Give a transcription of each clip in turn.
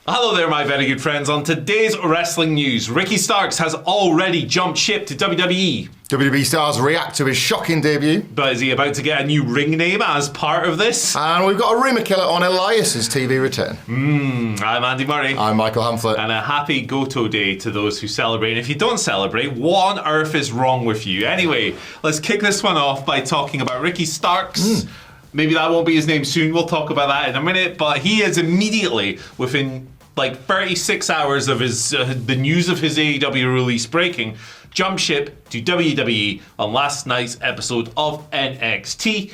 Hello there, my very good friends. On today's wrestling news, Ricky Starks has already jumped ship to WWE. WWE stars react to his shocking debut. But is he about to get a new ring name as part of this? And we've got a rumour killer on Elias' TV return. I'm Andy Murray. I'm Michael Hamflett. And a happy Goto Day to those who celebrate. And if you don't celebrate, what on earth is wrong with you? Anyway, let's kick this one off by talking about Ricky Starks. Maybe that won't be his name soon. We'll talk about that in a minute. But he is immediately, within like 36 hours of his the news of his AEW release breaking, jump ship to WWE on last night's episode of NXT,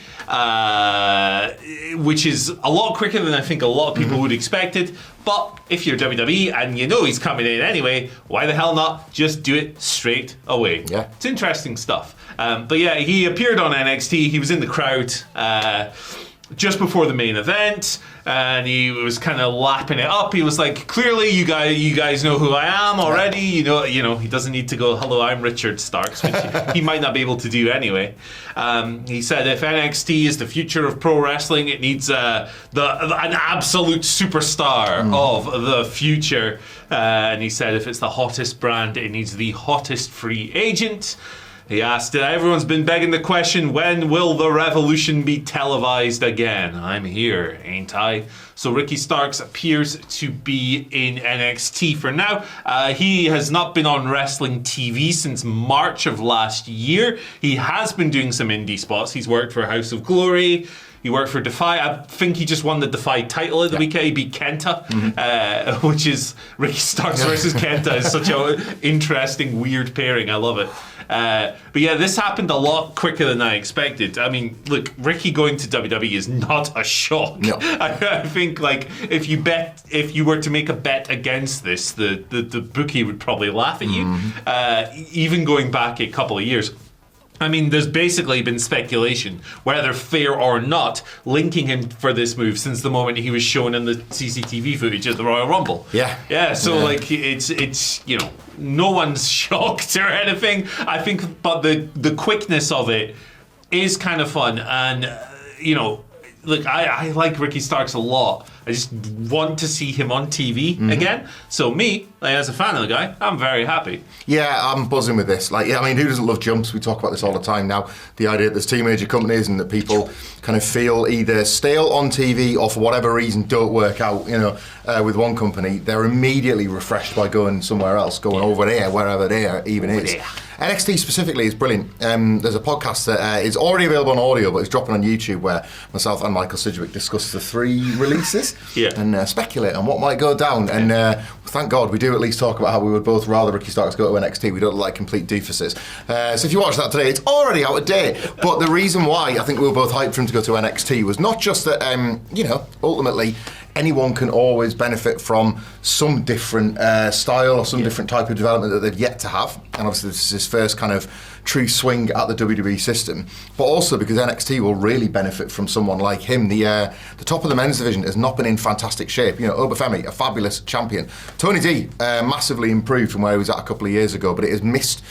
which is a lot quicker than I think a lot of people would expect it. But if you're WWE and you know he's coming in anyway, why the hell not just do it straight away? Yeah. It's interesting stuff. But yeah, he appeared on NXT. He was in the crowd just before the main event, and he was kind of lapping it up. He was like, "Clearly, you guys know who I am already. You know, he doesn't need to go, 'Hello, I'm Richard Starks,' which he might not be able to do anyway." He said, "If NXT is the future of pro wrestling, it needs an absolute superstar of the future." And he said, "If it's the hottest brand, it needs the hottest free agent." He asked, everyone's been begging the question, when will the revolution be televised again? I'm here, ain't I? So Ricky Starks appears to be in NXT for now. He has not been on wrestling TV since March of last year. He has been doing some indie spots. He's worked for House of Glory. He worked for Defy. I think he just won the Defy title at the weekend. He beat Kenta, which is Ricky Starks versus Kenta. Is such an interesting, weird pairing. I love it. But yeah, this happened a lot quicker than I expected. I mean, look, Ricky going to WWE is not a shock. No. I think, like, if you were to make a bet against this, the bookie would probably laugh at you. Even going back a couple of years. I mean, there's basically been speculation, whether fair or not, linking him for this move since the moment he was shown in the CCTV footage at the Royal Rumble. Yeah. So like, it's no one's shocked or anything. I think, but the quickness of it is kind of fun, and look, I like Ricky Starks a lot. I just want to see him on TV again. So me, as a fan of the guy, I'm very happy. Yeah, I'm buzzing with this. Like, I mean, who doesn't love jumps? We talk about this all the time now. The idea that there's two major companies and that people kind of feel either stale on TV or for whatever reason don't work out, with one company. They're immediately refreshed by going somewhere else, going over there, wherever there even is. There. NXT specifically is brilliant. There's a podcast that is already available on audio, but it's dropping on YouTube, where myself and Michael Sidgwick discuss the 3 releases and speculate on what might go down. And thank God we do at least talk about how we would both rather Ricky Starks go to NXT. We don't like complete doofuses. So if you watch that today, it's already out of date. But the reason why I think we were both hyped for him to go to NXT was not just that, ultimately, anyone can always benefit from some different style or some different type of development that they've yet to have. And obviously this is his first kind of true swing at the WWE system. But also because NXT will really benefit from someone like him. The top of the men's division has not been in fantastic shape. Obafemi, a fabulous champion. Tony D, massively improved from where he was at a couple of years ago, but it has missed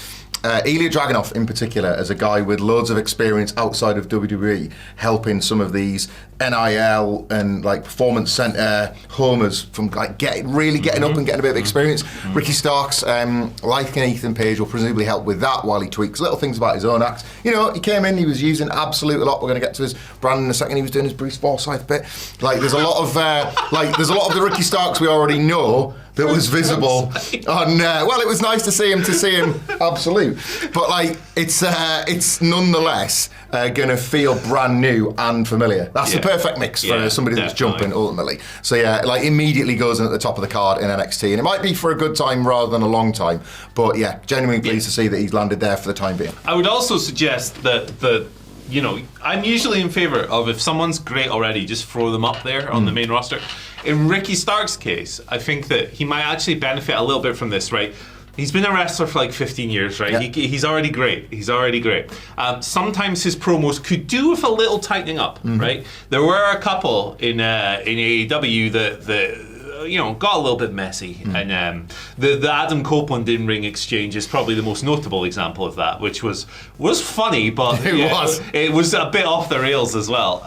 Ilya Dragunov in particular as a guy with loads of experience outside of WWE, helping some of these NIL and like performance center homers from like getting up and getting a bit of experience. Ricky Starks, like an Ethan Page, will presumably help with that while he tweaks little things about his own act. He came in, he was using Absolute a lot. We're going to get to his brand in a second. He was doing his Bruce Forsyth bit. Like there's a lot of the Ricky Starks we already know that was visible on. It was nice to see him Absolute, but like it's nonetheless going to feel brand new and familiar. That's the perfect mix for somebody that's jumping ultimately. So like immediately goes in at the top of the card in NXT, and it might be for a good time rather than a long time. But genuinely pleased to see that he's landed there for the time being. I would also suggest that I'm usually in favour of, if someone's great already, just throw them up there on the main roster. In Ricky Stark's case, I think that he might actually benefit a little bit from this, right? He's been a wrestler for like 15 years, right? Yeah. He's already great. Sometimes his promos could do with a little tightening up, right? There were a couple in AEW that got a little bit messy, and the Adam Copeland in-ring exchange is probably the most notable example of that, which was funny, but it was a bit off the rails as well.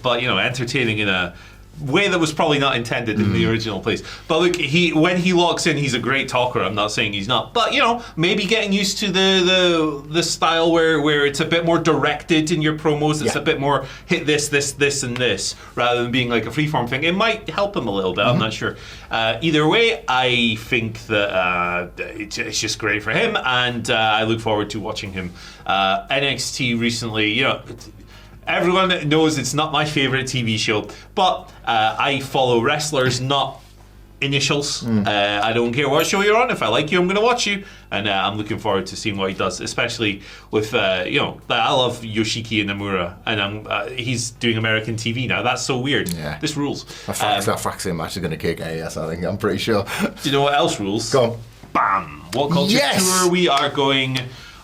But entertaining in a way that was probably not intended in the original place. But look, when he locks in, he's a great talker. I'm not saying he's not, but maybe getting used to the style where it's a bit more directed in your promos. It's a bit more hit this, and this, rather than being like a freeform thing. It might help him a little bit. I'm not sure. Either way, I think that it's just great for him, and I look forward to watching him. NXT recently, everyone knows it's not my favorite TV show, but I follow wrestlers, not initials. I don't care what show you're on. If I like you, I'm going to watch you, and I'm looking forward to seeing what he does, especially with I love Yoshiki Inamura, and he's doing American TV now. That's so weird. Yeah. This rules. That Fraxian match is going to kick AES, I think. I'm pretty sure. Do you know what else rules? Go on. Bam! WhatCulture Tour. We are going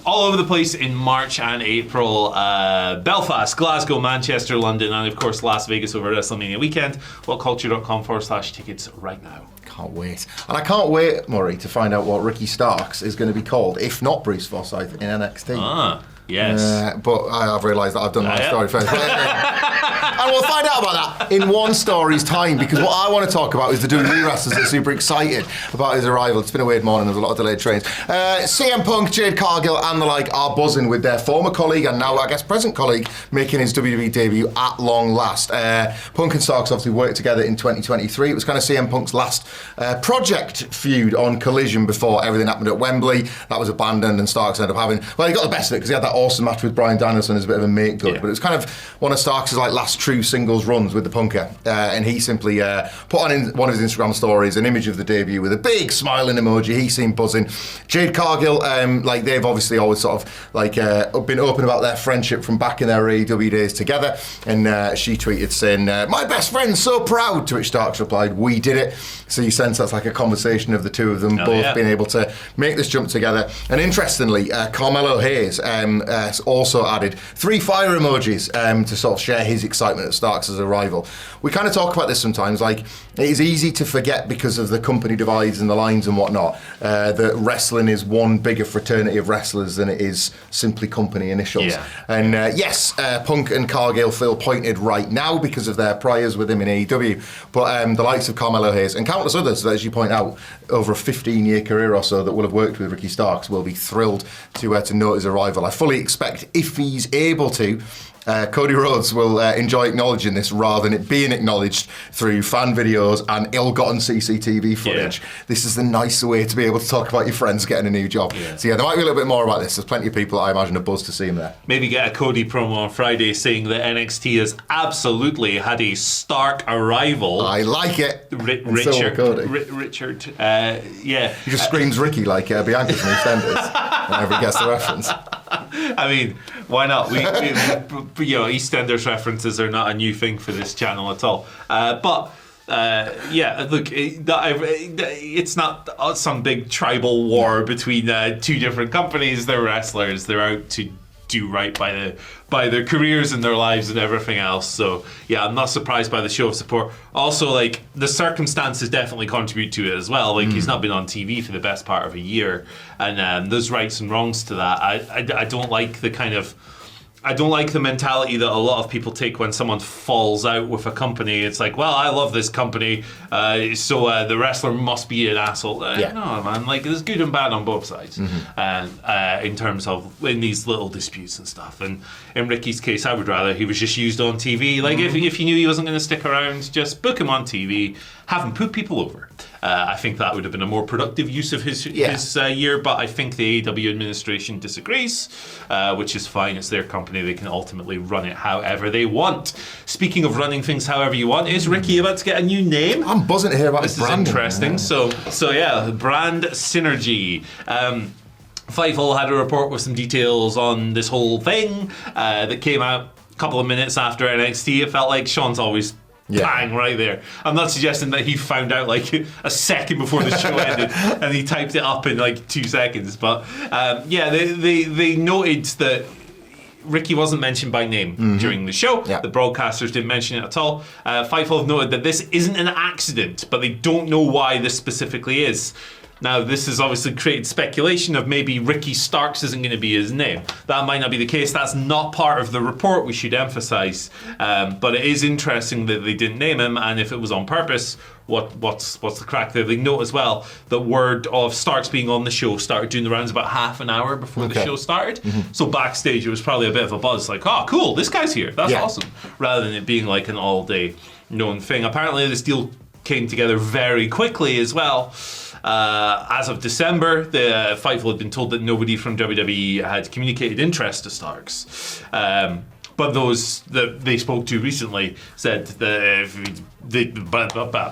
all over the place in March and April. Belfast, Glasgow, Manchester, London, and of course Las Vegas over WrestleMania weekend. WhatCulture.com/tickets right now. Can't wait. And I can't wait, Murray, to find out what Ricky Starks is going to be called, if not Bruce Forsyth, in NXT. Yes. But I've realised that I've done my story first. And we'll find out about that in one story's time, because what I want to talk about is the WWE wrestlers that are super excited about his arrival. It's been a weird morning, there's a lot of delayed trains. CM Punk, Jade Cargill and the like are buzzing with their former colleague and now, I guess, present colleague making his WWE debut at long last. Punk and Starks obviously worked together in 2023. It was kind of CM Punk's last project feud on Collision before everything happened at Wembley. That was abandoned and Starks ended up having, well, he got the best of it because he had that awesome match with Bryan Danielson as a bit of a make good, but it was kind of one of Starks' last true singles runs with the Punker, and he simply put on one of his Instagram stories an image of the debut with a big smiling emoji. He seemed buzzing. Jade Cargill, they've obviously always sort of been open about their friendship from back in their AEW days together, and she tweeted saying, "My best friend's so proud," to which Starks replied, "We did it." So you sense that's like a conversation of the two of them both being able to make this jump together. And interestingly, Carmelo Hayes also added 3 fire emojis to sort of share his excitement at Starks' arrival. We kind of talk about this sometimes, like it is easy to forget because of the company divides and the lines and whatnot, that wrestling is one bigger fraternity of wrestlers than it is simply company initials. And yes, Punk and Cargill feel pointed right now because of their priors with him in AEW, but the likes of Carmelo Hayes and countless others, as you point out, over a 15-year career or so that will have worked with Ricky Starks will be thrilled to note his arrival. I fully expect, if he's able to, Cody Rhodes will enjoy acknowledging this rather than it being acknowledged through fan videos and ill-gotten CCTV footage. This is the nicer way to be able to talk about your friends getting a new job. So there might be a little bit more about this. There's plenty of people I imagine are buzzed to see him there. Maybe get a Cody promo on Friday saying that NXT has absolutely had a Stark arrival. I like it. Richard. He just screams Ricky like Bianca from EastEnders whenever he gets the reference. I mean, why not? EastEnders references are not a new thing for this channel at all. Look, it's not some big tribal war between two different companies. They're wrestlers. They're out to do right by their careers and their lives and everything else. So yeah, I'm not surprised by the show of support. Also, like, the circumstances definitely contribute to it as well. Like, he's not been on TV for the best part of a year, and there's rights and wrongs to that. I don't like the mentality that a lot of people take when someone falls out with a company. It's like, well, I love this company, so the wrestler must be an asshole. No, man. Like, there's good and bad on both sides, in terms of in these little disputes and stuff. And in Ricky's case, I would rather he was just used on TV. Like, if you knew he wasn't going to stick around, just book him on TV, have him put people over. I think that would have been a more productive use of his year, but I think the AEW administration disagrees, which is fine. It's their company. They can ultimately run it however they want. Speaking of running things however you want, is Ricky about to get a new name? I'm buzzing to hear about his branding. This is interesting. So brand synergy. Fightful had a report with some details on this whole thing that came out a couple of minutes after NXT. It felt like Sean's always bang right there. I'm not suggesting that he found out like a second before the show ended and he typed it up in like 2 seconds. But they noted that Ricky wasn't mentioned by name during the show. The broadcasters didn't mention it at all. Fightful have noted that this isn't an accident, but they don't know why this specifically is. Now, this has obviously created speculation of maybe Ricky Starks isn't going to be his name. That might not be the case. That's not part of the report, we should emphasise. But it is interesting that they didn't name him, and if it was on purpose, what's the crack there? They note as well that word of Starks being on the show started doing the rounds about half an hour before the show started. So backstage, it was probably a bit of a buzz, like, oh, cool, this guy's here. That's awesome. Rather than it being like an all-day known thing. Apparently, this deal came together very quickly as well. As of December, the Fightful had been told that nobody from WWE had communicated interest to Starks. But those that they spoke to recently said that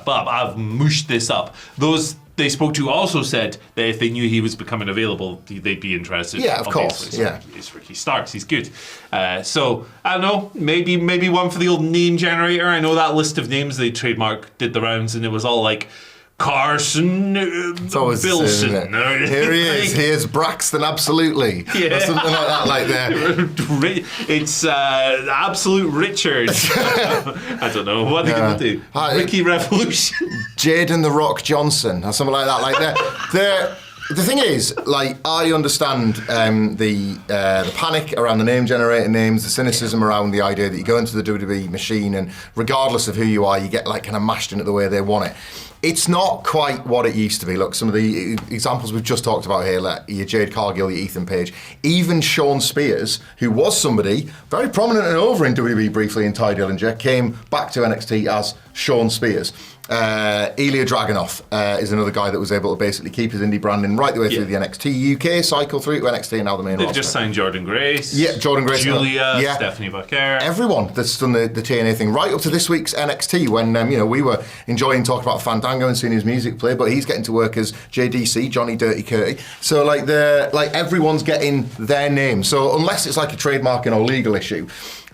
I've mushed this up. Those they spoke to also said that if they knew he was becoming available, they'd be interested. Yeah, of course. So it's Ricky Starks. He's good. So I don't know. Maybe one for the old name generator. I know that list of names they trademarked did the rounds, and it was all like Carson Bilson. Here he is. Here's Braxton, absolutely. Yeah. Or something like that, like there. It's Absolute Richard. I don't know. What are they going to do? Ricky Revolution? Jaden the Rock Johnson, or something like that. Like the thing is, like, I understand the panic around the name generator names, the cynicism around the idea that you go into the WWE machine and regardless of who you are, you get like kind of mashed into the way they want it. It's not quite what it used to be. Look, some of the examples we've just talked about here, like your Jade Cargill, your Ethan Page, even Sean Spears, who was somebody very prominent and over in WWE briefly in Ty Dillinger, came back to NXT as Sean Spears. Ilya Dragunov is another guy that was able to basically keep his indie branding right the way through the NXT UK cycle through to NXT and now the main roster. They've just signed Jordan Grace. Yeah, Jordan Grace. Julia, Stephanie Bucker. Everyone that's done the TNA thing right up to this week's NXT when we were enjoying talking about Fandango and seeing his music play, but he's getting to work as JDC, Johnny Dirty Curty. So like everyone's getting their name. So unless it's like a trademarking or legal issue,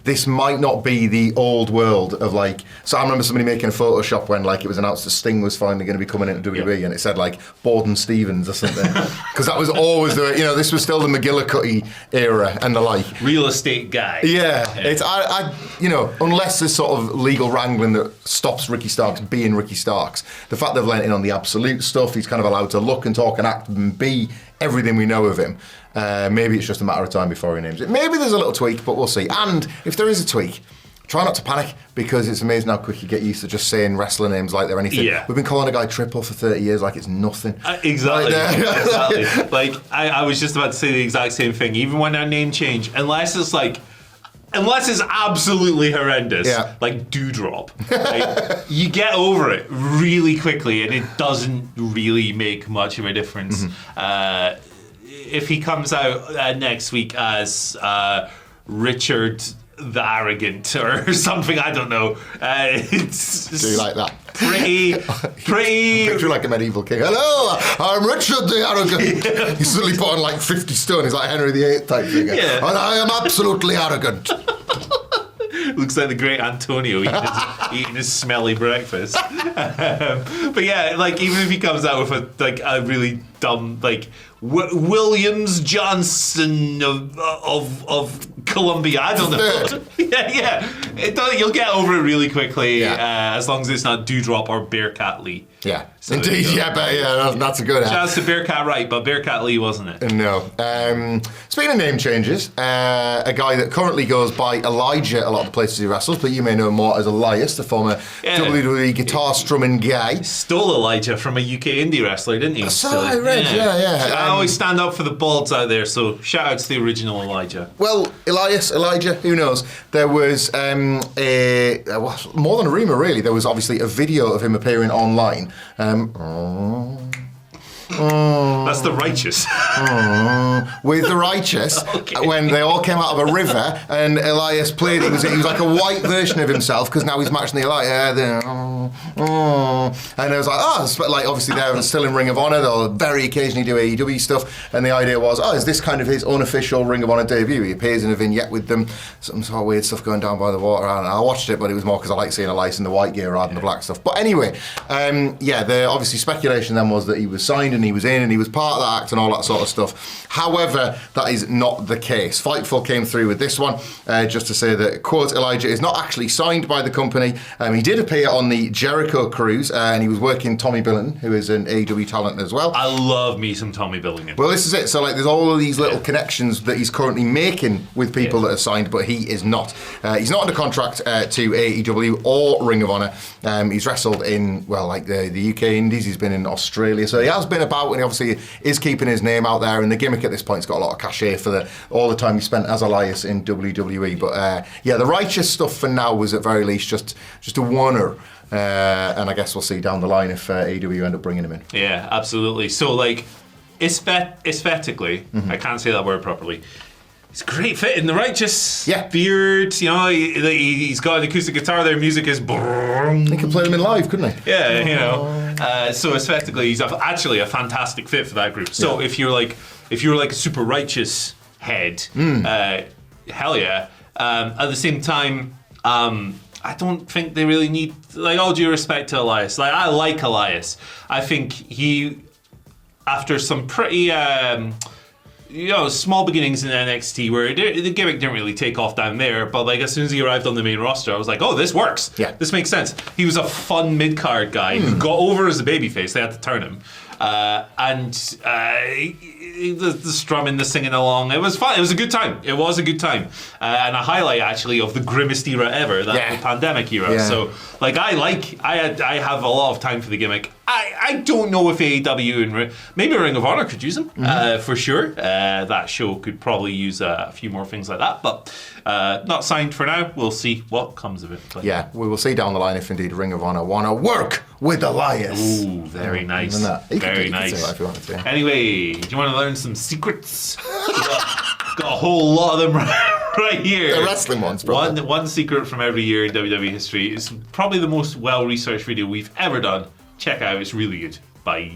this might not be the old world of like. So I remember somebody making a Photoshop when like it was announced that Sting was finally going to be coming into WWE, and it said like Borden Stevens or something, because that was always this was still the McGillicuddy era and the like. Real estate guy. Yeah. It's I unless there's sort of legal wrangling that stops Ricky Starks being Ricky Starks, the fact they've lent in on the absolute stuff, he's kind of allowed to look and talk and act and be everything we know of him. Maybe it's just a matter of time before he names it. Maybe there's a little tweak, but we'll see. And if there is a tweak, try not to panic, because it's amazing how quick you get used to just saying wrestler names like they're anything. Yeah. We've been calling a guy Triple for 30 years like it's nothing. Exactly. Exactly. Like, I was just about to say the exact same thing. Even when our name change, unless it's absolutely horrendous, like Dewdrop, you get over it really quickly, and it doesn't really make much of a difference. If he comes out next week as Richard the Arrogant or something, I don't know. It's do you like that? Pretty. Picture like a medieval king. Hello, I'm Richard the Arrogant. Yeah. He's suddenly put on like 50 stone. He's like Henry VIII type figure. Yeah. And I am absolutely arrogant. Looks like the great Antonio eating his smelly breakfast. But yeah, like even if he comes out with a really dumb Williams Johnson of Columbia, I don't know. You'll get over it really quickly as long as it's not Dewdrop or Bearcat Lee. Yeah, so indeed. That's a good. Shout out to Bearcat Wright, but Bearcat Lee wasn't it? No. Speaking of name changes, a guy that currently goes by Elijah a lot of the places he wrestles, but you may know him more as Elias, the former WWE guitar strumming guy. Stole Elijah from a UK indie wrestler, didn't he? So I read, I always stand up for the balds out there, so shout out to the original Elijah. Well, Elijah, who knows? There was more than a rumour, really. There was obviously a video of him appearing online. That's the Righteous. With the Righteous, when they all came out of a river and Elias played, he was like a white version of himself, because now he's matching the Elias. And it was like, obviously they're still in Ring of Honor. They'll very occasionally do AEW stuff, and the idea was, is this kind of his unofficial Ring of Honor debut? He appears in a vignette with them, some sort of weird stuff going down by the water. I watched it, but it was more because I like seeing Elias in the white gear rather than the black stuff. But anyway, the obviously speculation then was that he was signed and he he was in and he was part of that act and all that sort of stuff. However, that is not the case. Fightful came through with this one just to say that, quote, Elijah is not actually signed by the company. He did appear on the Jericho cruise and he was working Tommy Billington, who is an AEW talent as well. I love me some Tommy Billington. Well, this is it. So, like, there's all of these little connections that he's currently making with people that are signed, but he is not. He's not under contract to AEW or Ring of Honor. He's wrestled in, well, like the UK Indies. He's been in Australia. So he has been about, and he obviously is keeping his name out there. And the gimmick at this point has got a lot of cachet for all the time he spent as Elias in WWE. But yeah, the righteous stuff for now was at very least just a warner. And I guess we'll see down the line if AEW end up bringing him in. Yeah, absolutely. So, like, aesthetically, I can't say that word properly. It's a great fit in the righteous beard. You know, he's got an acoustic guitar. Their music is. He could play them in live, couldn't he? Yeah, you know. So aesthetically, he's actually a fantastic fit for that group. So if you're like a super righteous head, hell yeah. At the same time, I don't think they really need, like, all due respect to Elias. Like, I like Elias. I think he, after some pretty, small beginnings in NXT where the gimmick didn't really take off down there, but like as soon as he arrived on the main roster, I was like, oh, this works. Yeah. This makes sense. He was a fun mid-card guy who got over as a babyface. They had to turn him. The strumming, the singing along, it was fun. It was a good time. It was a good time. And a highlight, actually, of the grimmest era ever, the pandemic era. Yeah. So, like, I have a lot of time for the gimmick. I don't know if AEW and maybe Ring of Honor could use him, for sure. That show could probably use a few more things like that, but not signed for now. We'll see what comes of it. But. Yeah, we will see down the line if indeed Ring of Honor want to work with Elias. Ooh, very nice. Very nice. If you wanted to. Anyway, do you want to learn some secrets? got a whole lot of them right here. The wrestling ones, probably. One secret from every year in WWE history. It's probably the most well-researched video we've ever done. Check out, it's really good. Bye.